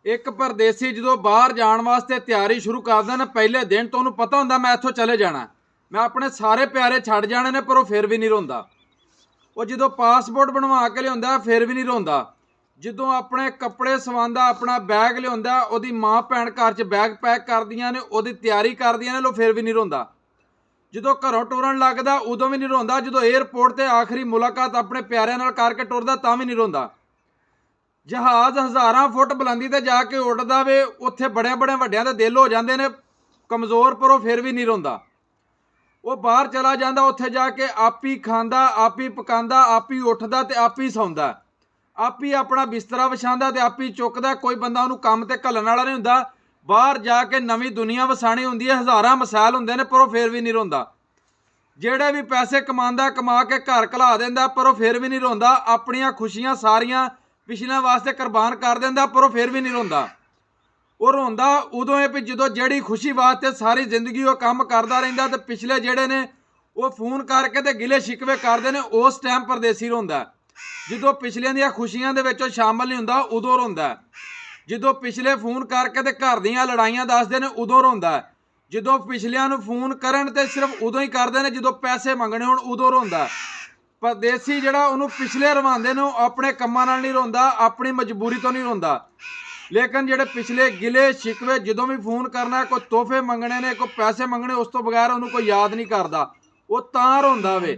एक परदेसी जो बाहर जाने वास्ते तैयारी शुरू कर देना पहले दिन तो उन्होंने पता होंगे मैं इत्थों चले जाना, मैं अपने सारे प्यारे छड़ जाने ने, पर वो फिर भी नहीं रोंदा। वो जो पासपोर्ट बनवा के लिया फिर भी नहीं रोंदा। जो अपने कपड़े सवांदा, अपना बैग लिया, वो माँ भैन घर च बैग पैक करदियां ने, वो तैयारी करदियां ने, लो फिर भी नहीं रोंदा। जो घरों टुरन लगदा उदों भी नहीं रोंदा। जो एयरपोर्ट ते आखिरी मुलाकात अपने प्यारिਆਂ ਨਾਲ करके टुरदा तां भी नहीं रोंदा। जहाज हज़ारां फुट बुलंदी ते जाके उड़दा वे, उत्थे बड़े बड़े वड्डियां दे दिल हो जांदे ने कमज़ोर, पर वो फिर भी नहीं रोंदा। वो बाहर चला जांदा, उत्थे जाके आप ही खांदा, आप ही पकांदा, आप ही उठदा ते आप ही सौंदा, आप ही अपना बिस्तरा विछांदा ते आप ही चुकदा। कोई बंदा उहनूं काम ते घल्लण वाला नहीं हुंदा। बाहर जाके नवीं दुनिया वसाणी हुंदी है, हज़ारां मसाइल हुंदे ने, पर वो फिर भी नहीं रोंदा। ਜਿਹੜੇ भी पैसे कमांदा कमा के घर घला दिंदा, पर वो फिर भी नहीं रोंदा। अपनियां खुशियां सारियां पिछलियां वास्ते कुर्बान कर दिंदा, पर वो फिर भी नहीं रोंदा। वो रोंदा उदों है भी जो जिहड़ी खुशी वास्ते सारी जिंदगी वो काम करदा रहिंदा, ते पिछले जिहड़े ने वो फोन करके ते गिले शिकवे करदे ने, उस टाइम परदेसी रोंदा। जो पिछलियां दियां खुशियां दे विच शामिल नहीं हुंदा उदों रोंदा। जो पिछले फोन करके ते घर दियां लड़ाइयां दसदे ने उदों रोंदा। जो पिछलियां नूं फोन करन ते सिर्फ उदों ही करदे ने जो पैसे मंगने होण, उदों रोंदा। परदेसी जिहड़ा उहनूं पिछले रवांदे ने, अपने कम्मां नाल नहीं रोंदा, अपनी मजबूरी तो नहीं रोंदा। लेकिन जिहड़े पिछले गिले शिकवे जो भी फोन करना, कोई तोहफे मंगने ने, कोई पैसे मंगने, उस तो बगैर उहनूं कोई याद नहीं करदा, वो तां रोंदा वे।